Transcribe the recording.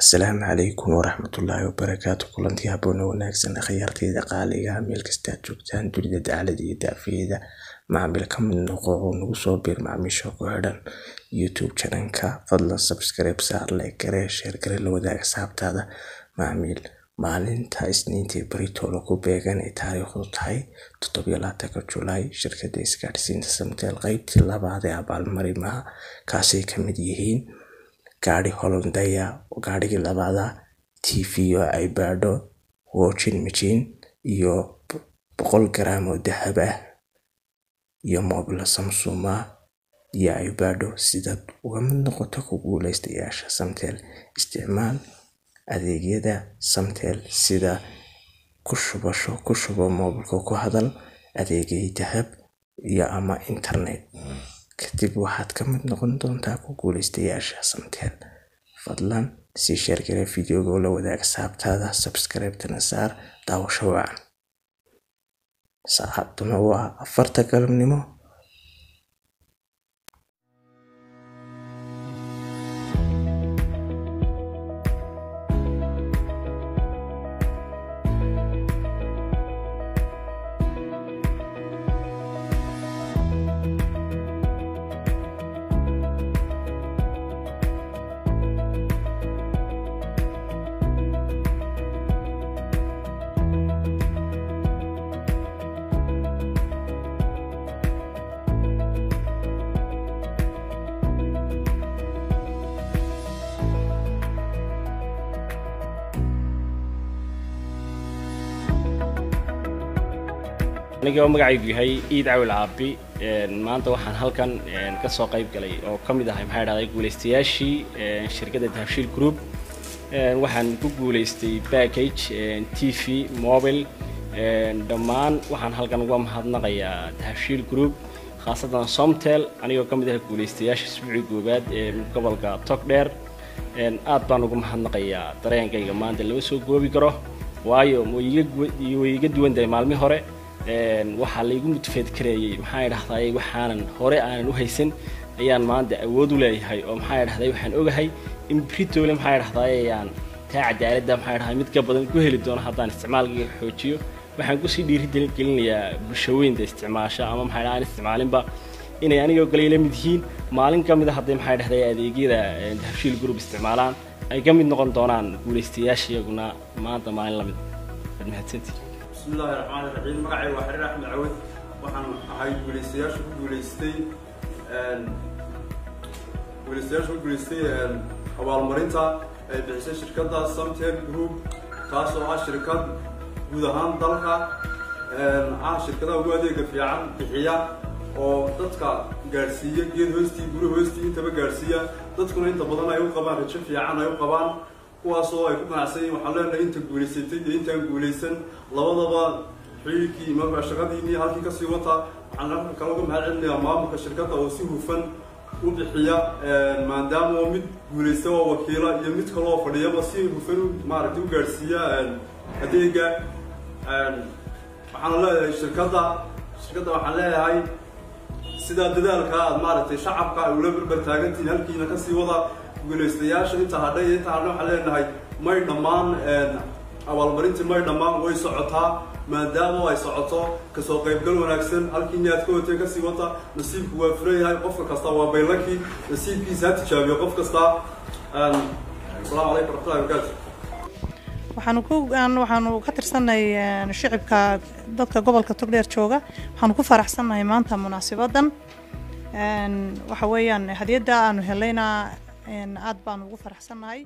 السلام عليكم ورحمة الله وبركاته. كلنتي هبونا وناكسن خيارتي قاليها ميل كستا جوجتان دوليدا عالدي دافيدا معامل كم من نقوع نوصو بير معميشو كوهدان يوتيوب شاننكا فضلا سبسكريب سار لايك غري شير غري لوداك سابتادا معامل maalinta isniintii barito lagu beegan ee taariikhdu tahay 7 July shirkadda isgaarsiinta Samtel qaybtii labaad ee abaalmarimaha kaasay ka mid yihiin gaari Hollandaya gaarigii labaada TV oo ay baadho washing machine iyo 100 gram oo dahab ah iyo mobile Samsung iyo ay baadho sida uga mid noqoto ku guuleystayaasha Samtel isticmaal adeegyada Samtel sida ku shubo mobilka ku hadal adeegyada dahab iyo ama internet kadib waxaad ka mid noqon doontaa ku guuleystayaasha Samtel fadlan si share gareey fiidiyoga la wadaag asxaabtaada subscribe-tana saar daawasho wacan saacaduna waa 4 galabnimo aniga magacaygu yahay Iid Caawil Caabi maanta waxaan halkan ka soo qayb galay oo kamid ah maxay dhacday guuleystayaashii shirkadda Dahabshiil Group waxaan ku guuleystay package TV mobile dhammaan waxaan halkan uga mahadnaqayaa Dahabshiil Group khaasatan Samtel aniga kamid ah guuleystayaasha isbuucii koobaad ee gobolka Togdheer aad baan uga mahadnaqayaa dareenkayga maanta laga soo goobi karo waayo way iga duwan tahay maalmihii hore waxa la igu mutfeed kareeyay maxay dhaxday waxaanan hore aanan u haysan ayaan maanta awood u leeyahay oo maxay dhaxday waxaan ogahay in Britole maxay dhaxday ayaan taa cadaaladda maxay dhaxday mid ka badan ku heli doono haddaan isticmaalka xoojiyo waxaan ku sii dhiirigelinayaa bulshooyinka isticmaasha ama maxay dhaxday isticmaalinba inay aniga galay la mid yihiin maalin kamid ah haddii maxay dhaxday adeegyada Dahabshiil Group isticmaalaan ay ka mid noqon doonaan guuleystayaashayaguna maanta maalin la mid mahadsantii بسم الله الرحمن الرحيم مقعي وحرير أحمد عود وحن هاي بوليسياش بوليستي أول مرينتا بحسين شركة Samtel Group تاسو شركة ودهان ضلها شركة وادي كفيعان بحياة oo dadka gaarsiiyo geed hoosti guri hoosti inta gaarsiiya dadkuna inta badan ay u qabaan rajo fiican ay u qabaan kuwaas oo ay ku qanacsan yihiin waxa leenahay inta guuleysatay iyo inta guuleysan labadaba xilkii marba shaqadiinii halkii ka sii wata waxaan kala uga mahadcelinayaa maamulka shirkadda oo si hufan u bixiya maadaama mid guuleysta oo wakiila iyo mid kale oo fadhiyaba si hufan maaragtay u gaarsiiya adeega waxaan leeyahay shirkadda waxaan leeyahay sida dadaalka aad maaragtay shacabka ay ula barbar taagantiin halkiina ka sii wada guuleystayaasha inta hadhay waxa leenahay may dhamaan abaalmarintii may dhamaan way socotaa maadaama ay socoto ka soo qaybgal wanaagsan halkii aad ka watay ka sii wata nasiibku waa fureeyahay qof kasta waa baylaki nasiibkiisa ha tijaabiyo qof kasta assalaamu alaykum warahmatullahi wabarakatuh waxaanu ka tirsanay shicibka dadka gobolka Togdheer jooga waxaanu ku faraxsanahay maanta munaasabadan waxa weeyaan hadiyada aanu helayna aad baan ugu faraxsanahay